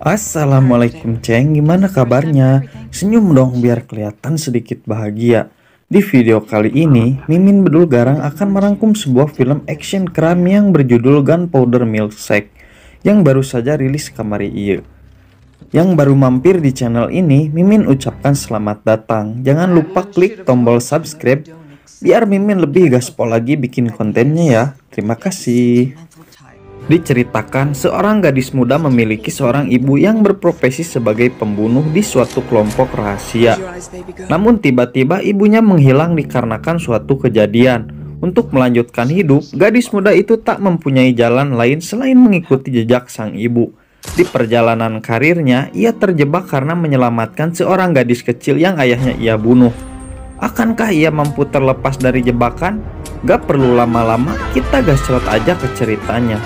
Assalamualaikum Ceng, gimana kabarnya? Senyum dong biar kelihatan sedikit bahagia. Di video kali ini, Mimin Bedul Garang akan merangkum sebuah film action kram yang berjudul Gunpowder Milkshake yang baru saja rilis kamari ieu. Yang baru mampir di channel ini, Mimin ucapkan selamat datang. Jangan lupa klik tombol subscribe biar Mimin lebih gaspol lagi bikin kontennya ya. Terima kasih. Diceritakan, seorang gadis muda memiliki seorang ibu yang berprofesi sebagai pembunuh di suatu kelompok rahasia. Namun tiba-tiba ibunya menghilang dikarenakan suatu kejadian. Untuk melanjutkan hidup, gadis muda itu tak mempunyai jalan lain selain mengikuti jejak sang ibu. Di perjalanan karirnya, ia terjebak karena menyelamatkan seorang gadis kecil yang ayahnya ia bunuh. Akankah ia mampu terlepas dari jebakan? Gak perlu lama-lama, kita gasrot aja ke ceritanya.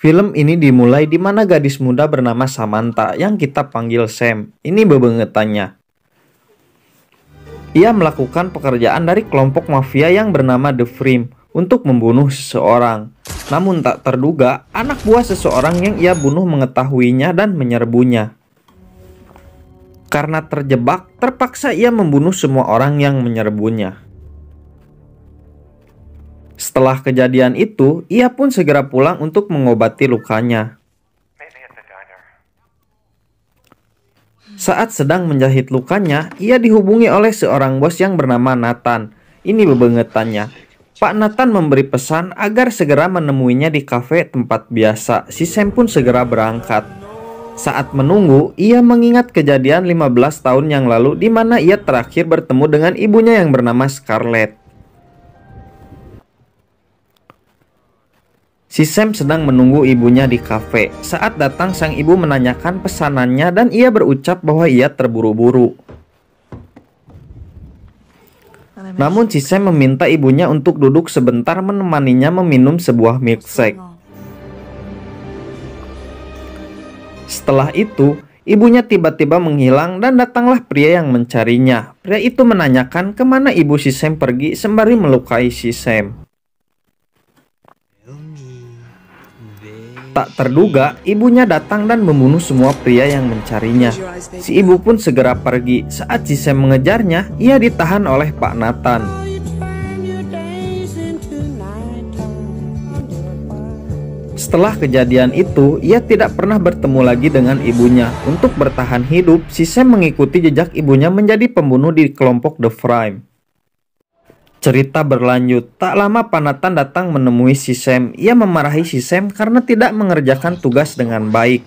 Film ini dimulai di mana gadis muda bernama Samantha yang kita panggil Sam. Ini bebengetannya. Ia melakukan pekerjaan dari kelompok mafia yang bernama The Frame untuk membunuh seseorang. Namun tak terduga, anak buah seseorang yang ia bunuh mengetahuinya dan menyerbunya. Karena terjebak, terpaksa ia membunuh semua orang yang menyerbunya. Setelah kejadian itu, ia pun segera pulang untuk mengobati lukanya. Saat sedang menjahit lukanya, ia dihubungi oleh seorang bos yang bernama Nathan. Ini bebengetannya. Pak Nathan memberi pesan agar segera menemuinya di kafe tempat biasa. Si Sam pun segera berangkat. Saat menunggu, ia mengingat kejadian 15 tahun yang lalu di mana ia terakhir bertemu dengan ibunya yang bernama Scarlett. Si Sam sedang menunggu ibunya di kafe. Saat datang, sang ibu menanyakan pesanannya dan ia berucap bahwa ia terburu-buru. Namun si Sam meminta ibunya untuk duduk sebentar menemaninya meminum sebuah milkshake. Setelah itu, ibunya tiba-tiba menghilang dan datanglah pria yang mencarinya. Pria itu menanyakan kemana ibu si Sam pergi sembari melukai si Sam. Tak terduga, ibunya datang dan membunuh semua pria yang mencarinya. Si ibu pun segera pergi. Saat si Sam mengejarnya, ia ditahan oleh Pak Nathan. Setelah kejadian itu, ia tidak pernah bertemu lagi dengan ibunya. Untuk bertahan hidup, si Sam mengikuti jejak ibunya menjadi pembunuh di kelompok The Frame. Cerita berlanjut, tak lama Pak Nathan datang menemui si Sam. Ia memarahi si Sam karena tidak mengerjakan tugas dengan baik.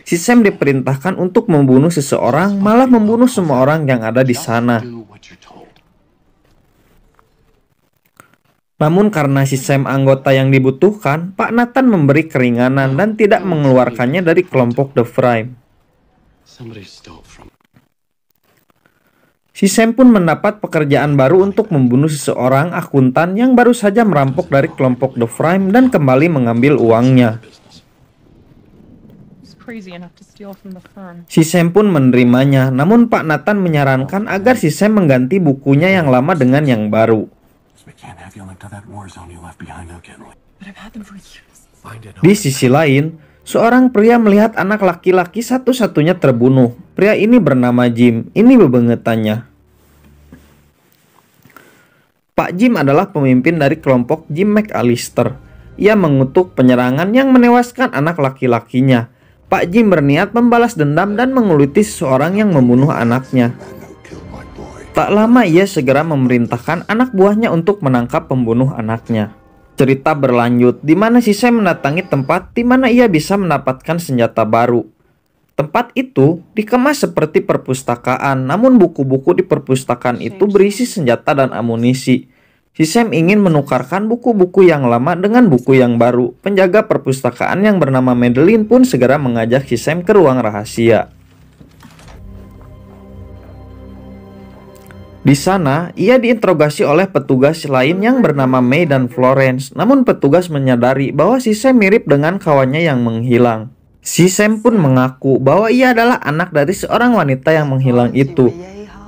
Si Sam diperintahkan untuk membunuh seseorang, malah membunuh semua orang yang ada di sana. Namun karena si Sam anggota yang dibutuhkan, Pak Nathan memberi keringanan dan tidak mengeluarkannya dari kelompok The Frame. Si Sam pun mendapat pekerjaan baru untuk membunuh seseorang akuntan yang baru saja merampok dari kelompok The Frame dan kembali mengambil uangnya. Si Sam pun menerimanya, namun Pak Nathan menyarankan agar si Sam mengganti bukunya yang lama dengan yang baru. Di sisi lain, seorang pria melihat anak laki-laki satu-satunya terbunuh. Pria ini bernama Jim. Ini bebengetannya. Pak Jim adalah pemimpin dari kelompok Jim McAllister. Ia mengutuk penyerangan yang menewaskan anak laki-lakinya. Pak Jim berniat membalas dendam dan menguliti seseorang yang membunuh anaknya. Tak lama ia segera memerintahkan anak buahnya untuk menangkap pembunuh anaknya. Cerita berlanjut di mana si Sam mendatangi tempat di mana ia bisa mendapatkan senjata baru. Tempat itu dikemas seperti perpustakaan, namun buku-buku di perpustakaan itu berisi senjata dan amunisi. Si Sam ingin menukarkan buku-buku yang lama dengan buku yang baru. Penjaga perpustakaan yang bernama Madeline pun segera mengajak si Sam ke ruang rahasia. Di sana, ia diinterogasi oleh petugas lain yang bernama May dan Florence. Namun petugas menyadari bahwa si Sam mirip dengan kawannya yang menghilang. Si Sam pun mengaku bahwa ia adalah anak dari seorang wanita yang menghilang itu.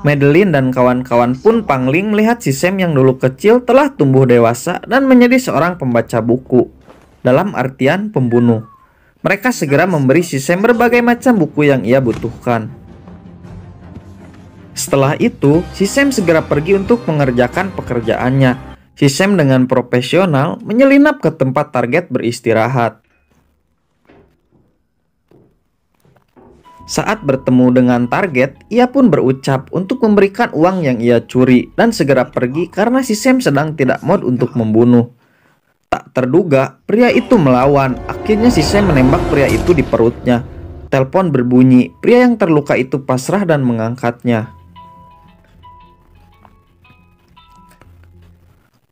Madeline dan kawan-kawan pun pangling melihat si Sam yang dulu kecil telah tumbuh dewasa dan menjadi seorang pembaca buku, dalam artian pembunuh. Mereka segera memberi si Sam berbagai macam buku yang ia butuhkan. Setelah itu, si Sam segera pergi untuk mengerjakan pekerjaannya. Si Sam dengan profesional menyelinap ke tempat target beristirahat. Saat bertemu dengan target, ia pun berucap untuk memberikan uang yang ia curi dan segera pergi karena si Sam sedang tidak mood untuk membunuh. Tak terduga, pria itu melawan. Akhirnya si Sam menembak pria itu di perutnya. Telepon berbunyi. Pria yang terluka itu pasrah dan mengangkatnya.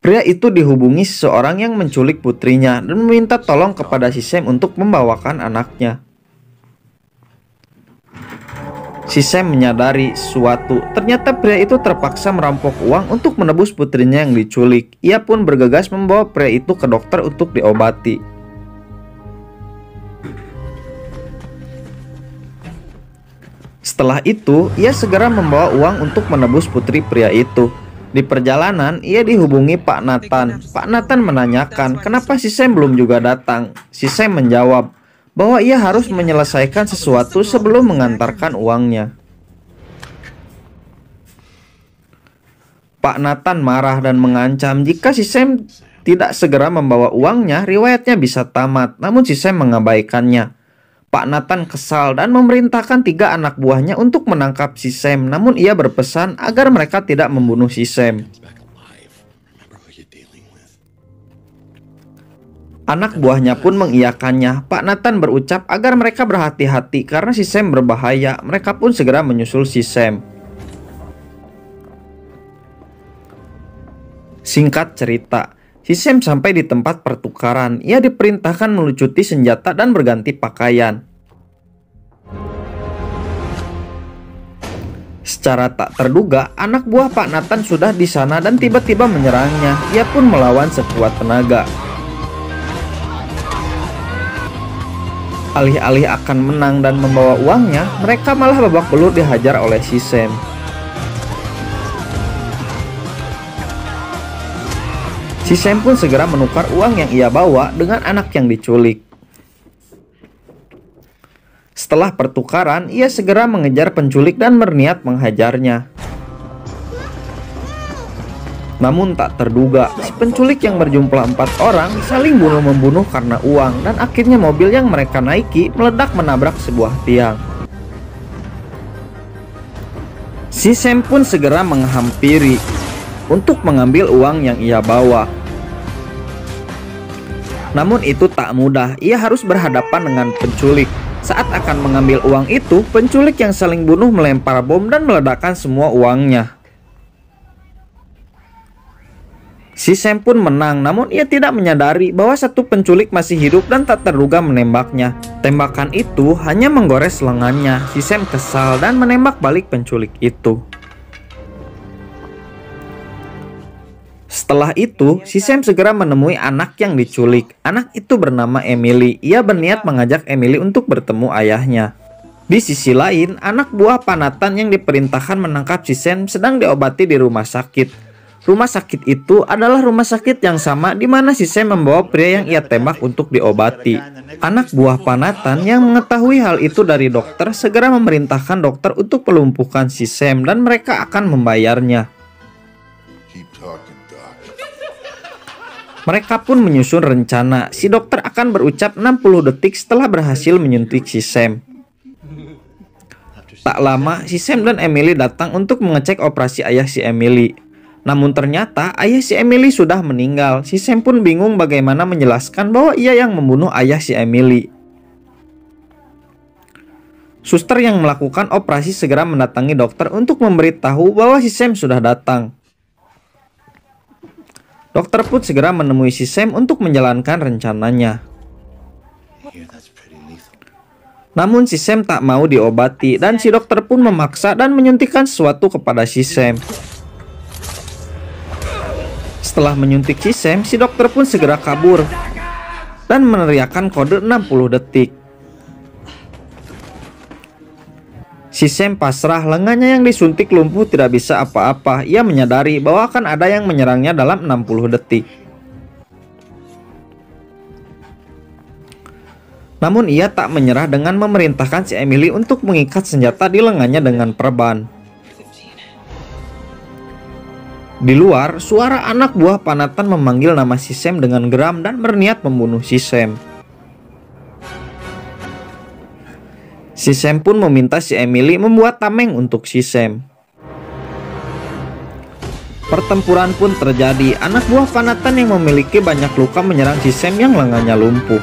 Pria itu dihubungi seseorang yang menculik putrinya dan meminta tolong kepada si Sam untuk membawakan anaknya. Si Sam menyadari sesuatu. Ternyata pria itu terpaksa merampok uang untuk menebus putrinya yang diculik. Ia pun bergegas membawa pria itu ke dokter untuk diobati. Setelah itu, ia segera membawa uang untuk menebus putri pria itu. Di perjalanan, ia dihubungi Pak Nathan. Pak Nathan menanyakan kenapa si Sam belum juga datang. Si Sam menjawab bahwa ia harus menyelesaikan sesuatu sebelum mengantarkan uangnya. Pak Nathan marah dan mengancam jika si Sam tidak segera membawa uangnya, riwayatnya bisa tamat. Namun si Sam mengabaikannya. Pak Nathan kesal dan memerintahkan 3 anak buahnya untuk menangkap si Sam. Namun ia berpesan agar mereka tidak membunuh si Sam. Anak buahnya pun mengiyakannya. Pak Nathan berucap agar mereka berhati-hati karena si Sam berbahaya. Mereka pun segera menyusul si Sam. Singkat cerita, si Sam sampai di tempat pertukaran. Ia diperintahkan melucuti senjata dan berganti pakaian. Secara tak terduga, anak buah Pak Nathan sudah di sana dan tiba-tiba menyerangnya. Ia pun melawan sekuat tenaga. Alih-alih akan menang dan membawa uangnya, mereka malah babak belur dihajar oleh si Sam. Si Sam pun segera menukar uang yang ia bawa dengan anak yang diculik. Setelah pertukaran, ia segera mengejar penculik dan berniat menghajarnya. Namun tak terduga, si penculik yang berjumlah 4 orang saling bunuh-membunuh karena uang dan akhirnya mobil yang mereka naiki meledak menabrak sebuah tiang. Si Sam pun segera menghampiri untuk mengambil uang yang ia bawa. Namun itu tak mudah, ia harus berhadapan dengan penculik. Saat akan mengambil uang itu, penculik yang saling bunuh melempar bom dan meledakkan semua uangnya. Si Sam pun menang, namun ia tidak menyadari bahwa satu penculik masih hidup dan tak terduga menembaknya. Tembakan itu hanya menggores lengannya. Si Sam kesal dan menembak balik penculik itu. Setelah itu, si Sam segera menemui anak yang diculik. Anak itu bernama Emily. Ia berniat mengajak Emily untuk bertemu ayahnya. Di sisi lain, anak buah Pak Nathan yang diperintahkan menangkap si Sam sedang diobati di rumah sakit. Rumah sakit itu adalah rumah sakit yang sama di mana si Sam membawa pria yang ia tembak untuk diobati. Anak buah Pak Nathan yang mengetahui hal itu dari dokter segera memerintahkan dokter untuk melumpuhkan si Sam dan mereka akan membayarnya. Mereka pun menyusun rencana. Si dokter akan berucap 60 detik setelah berhasil menyuntik si Sam. Tak lama, si Sam dan Emily datang untuk mengecek operasi ayah si Emily. Namun ternyata ayah si Emily sudah meninggal. Si Sam pun bingung bagaimana menjelaskan bahwa ia yang membunuh ayah si Emily. Suster yang melakukan operasi segera mendatangi dokter untuk memberitahu bahwa si Sam sudah datang. Dokter pun segera menemui si Sam untuk menjalankan rencananya. Namun si Sam tak mau diobati dan si dokter pun memaksa dan menyuntikkan sesuatu kepada si Sam. Setelah menyuntik si Sam, si dokter pun segera kabur dan meneriakkan kode 60 detik. Si Sam pasrah, lengannya yang disuntik lumpuh tidak bisa apa-apa. Ia menyadari bahwa akan ada yang menyerangnya dalam 60 detik. Namun ia tak menyerah dengan memerintahkan si Emily untuk mengikat senjata di lengannya dengan perban. Di luar, suara anak buah Panatan memanggil nama si Sam dengan geram dan berniat membunuh si Sam. Si Sam pun meminta si Emily membuat tameng untuk si Sam. Pertempuran pun terjadi. Anak buah Panatan yang memiliki banyak luka menyerang si Sam yang lengannya lumpuh.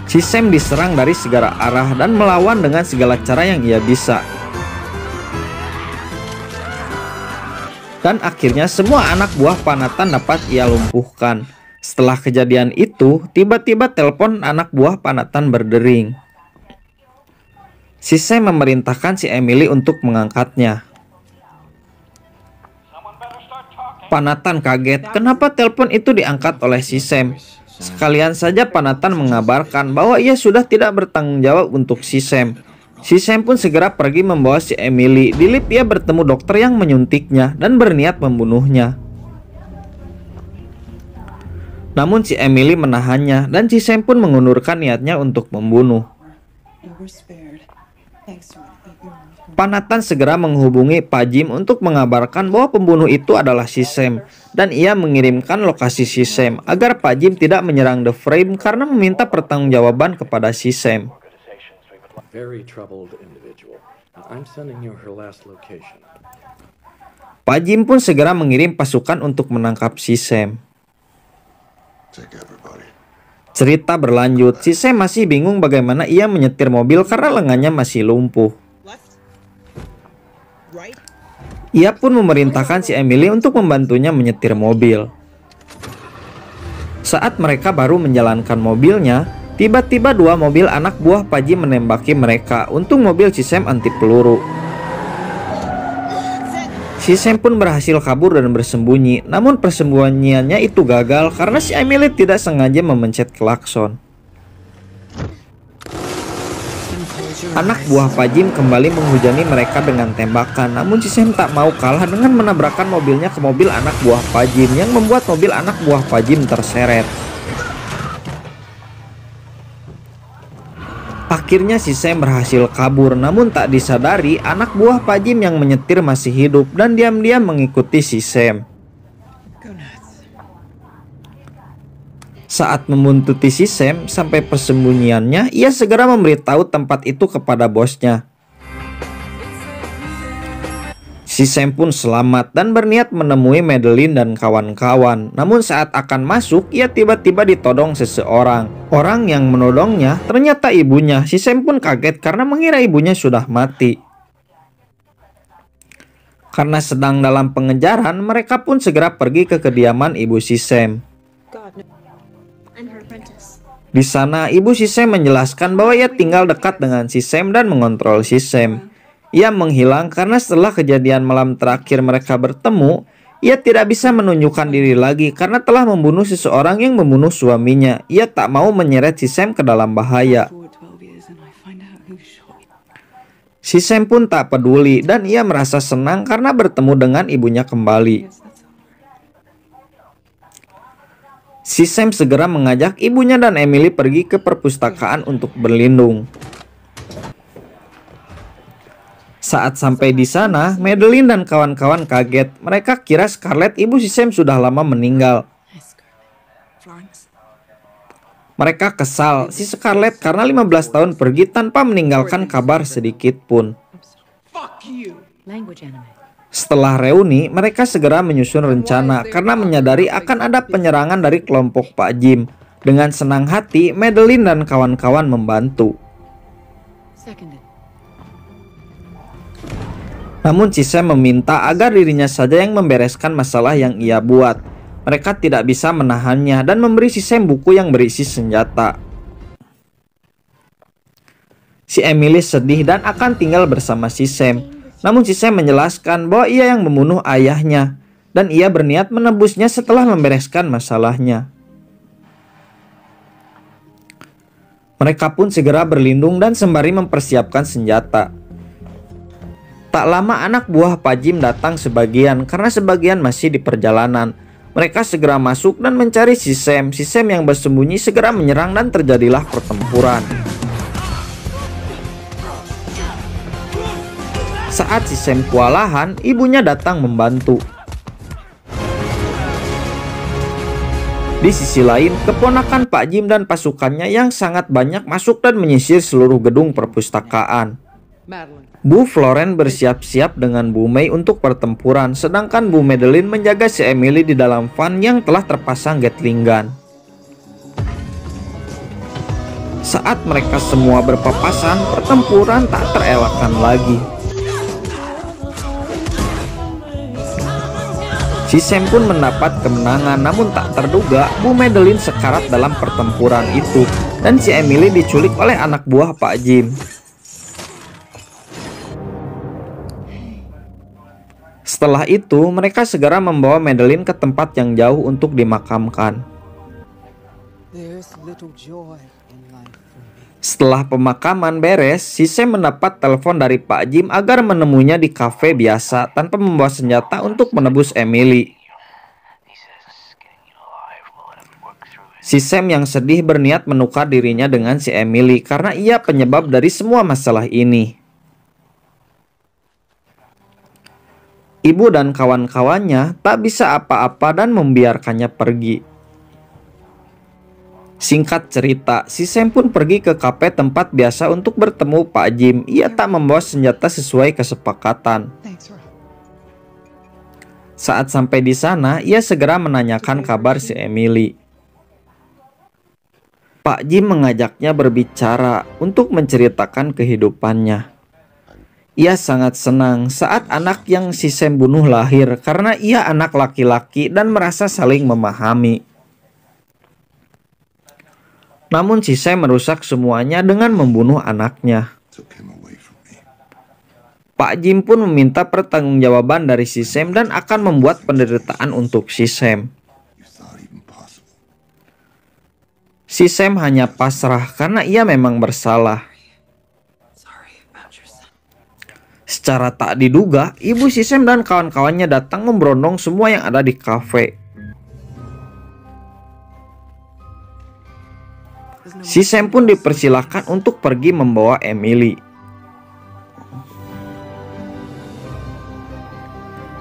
Si Sam diserang dari segala arah dan melawan dengan segala cara yang ia bisa. Dan akhirnya semua anak buah Panatan dapat ia lumpuhkan. Setelah kejadian itu, tiba-tiba telepon anak buah Panatan berdering. Si Sam memerintahkan si Emily untuk mengangkatnya. Panatan kaget kenapa telepon itu diangkat oleh si Sam. Sekalian saja Panatan mengabarkan bahwa ia sudah tidak bertanggung jawab untuk si Sam. Si Sam pun segera pergi membawa si Emily. Di lift ia bertemu dokter yang menyuntiknya dan berniat membunuhnya. Namun si Emily menahannya dan si Sam pun mengundurkan niatnya untuk membunuh. Panatan segera menghubungi Pak Jim untuk mengabarkan bahwa pembunuh itu adalah si Sam. Dan ia mengirimkan lokasi si Sam agar Pak Jim tidak menyerang The Frame karena meminta pertanggungjawaban kepada si Sam. Pak Jim pun segera mengirim pasukan untuk menangkap si Sam. Cerita berlanjut, si Sam masih bingung bagaimana ia menyetir mobil karena lengannya masih lumpuh. Ia pun memerintahkan si Emily untuk membantunya menyetir mobil. Saat mereka baru menjalankan mobilnya, tiba-tiba dua mobil anak buah Pak Jim menembaki mereka. Untung mobil si Sam anti peluru. Si Sam pun berhasil kabur dan bersembunyi, namun persembunyiannya itu gagal karena si Emily tidak sengaja memencet klakson. Anak buah Pak Jim kembali menghujani mereka dengan tembakan, namun si Sam tak mau kalah dengan menabrakkan mobilnya ke mobil anak buah Pak Jim yang membuat mobil anak buah Pak Jim terseret. Akhirnya si Sam berhasil kabur, namun tak disadari anak buah Pak Jim yang menyetir masih hidup dan diam-diam mengikuti si Sam. Saat membuntuti si Sam sampai persembunyiannya, ia segera memberitahu tempat itu kepada bosnya. Si Sam pun selamat dan berniat menemui Madeline dan kawan-kawan. Namun saat akan masuk, ia tiba-tiba ditodong seseorang. Orang yang menodongnya ternyata ibunya. Si Sam pun kaget karena mengira ibunya sudah mati. Karena sedang dalam pengejaran, mereka pun segera pergi ke kediaman ibu si Sam. Di sana, ibu si Sam menjelaskan bahwa ia tinggal dekat dengan si Sam dan mengontrol si Sam. Ia menghilang karena setelah kejadian malam terakhir mereka bertemu, ia tidak bisa menunjukkan diri lagi karena telah membunuh seseorang yang membunuh suaminya. Ia tak mau menyeret si Sam ke dalam bahaya. Si Sam pun tak peduli dan ia merasa senang karena bertemu dengan ibunya kembali. Si Sam segera mengajak ibunya dan Emily pergi ke perpustakaan untuk berlindung. Saat sampai di sana, Madeline dan kawan-kawan kaget. Mereka kira Scarlett, ibu si Sam, sudah lama meninggal. Mereka kesal si Scarlett karena 15 tahun pergi tanpa meninggalkan kabar sedikit pun. Setelah reuni, mereka segera menyusun rencana karena menyadari akan ada penyerangan dari kelompok Pak Jim. Dengan senang hati, Madeline dan kawan-kawan membantu. Namun si Sam meminta agar dirinya saja yang membereskan masalah yang ia buat. Mereka tidak bisa menahannya dan memberi si Sam buku yang berisi senjata. Si Emily sedih dan akan tinggal bersama si Sam. Namun si Sam menjelaskan bahwa ia yang membunuh ayahnya dan ia berniat menebusnya setelah membereskan masalahnya. Mereka pun segera berlindung dan sembari mempersiapkan senjata. Tak lama anak buah Pak Jim datang sebagian karena sebagian masih di perjalanan. Mereka segera masuk dan mencari si Sam. Si Sam yang bersembunyi segera menyerang dan terjadilah pertempuran. Saat si Sam kewalahan, ibunya datang membantu. Di sisi lain, keponakan Pak Jim dan pasukannya yang sangat banyak masuk dan menyisir seluruh gedung perpustakaan. Bu Florence bersiap-siap dengan Bu May untuk pertempuran, sedangkan Bu Madeline menjaga si Emily di dalam van yang telah terpasang Gatling gun. Saat mereka semua berpapasan, pertempuran tak terelakkan lagi. Si Sam pun mendapat kemenangan, namun tak terduga Bu Madeline sekarat dalam pertempuran itu dan si Emily diculik oleh anak buah Pak Jim. Setelah itu, mereka segera membawa Madeline ke tempat yang jauh untuk dimakamkan. Setelah pemakaman beres, si Sam mendapat telepon dari Pak Jim agar menemuinya di kafe biasa tanpa membawa senjata untuk menebus Emily. Si Sam yang sedih berniat menukar dirinya dengan si Emily karena ia penyebab dari semua masalah ini. Ibu dan kawan-kawannya tak bisa apa-apa dan membiarkannya pergi. Singkat cerita, si Sam pun pergi ke kafe tempat biasa untuk bertemu Pak Jim. Ia tak membawa senjata sesuai kesepakatan. Saat sampai di sana, ia segera menanyakan kabar si Emily. Pak Jim mengajaknya berbicara untuk menceritakan kehidupannya. Ia sangat senang saat anak yang si Sam bunuh lahir karena ia anak laki-laki dan merasa saling memahami. Namun si Sam merusak semuanya dengan membunuh anaknya. Pak Jim pun meminta pertanggungjawaban dari si Sam dan akan membuat penderitaan untuk si Sam. Si Sam hanya pasrah karena ia memang bersalah. Secara tak diduga, ibu si Sam dan kawan-kawannya datang memberondong semua yang ada di kafe. Si Sam pun dipersilahkan untuk pergi membawa Emily.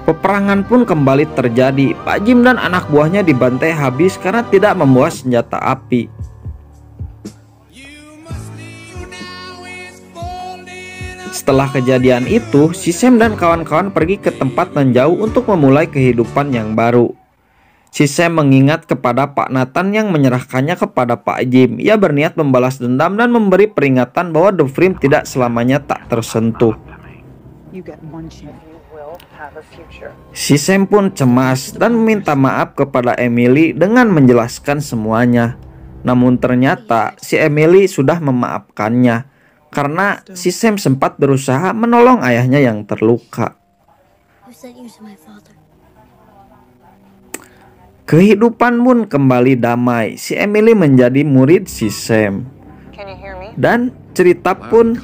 Peperangan pun kembali terjadi. Pak Jim dan anak buahnya dibantai habis karena tidak membawa senjata api. Setelah kejadian itu, si Sam dan kawan-kawan pergi ke tempat menjauh untuk memulai kehidupan yang baru. Si Sam mengingat kepada Pak Nathan yang menyerahkannya kepada Pak Jim. Ia berniat membalas dendam dan memberi peringatan bahwa The Frame tidak selamanya tak tersentuh. Si Sam pun cemas dan meminta maaf kepada Emily dengan menjelaskan semuanya. Namun ternyata si Emily sudah memaafkannya karena si Sam sempat berusaha menolong ayahnya yang terluka. Kehidupan pun kembali damai. Si Emily menjadi murid si Sam. Dan cerita pun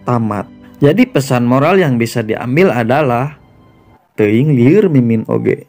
tamat. Jadi pesan moral yang bisa diambil adalah teuing lieur mimin oge.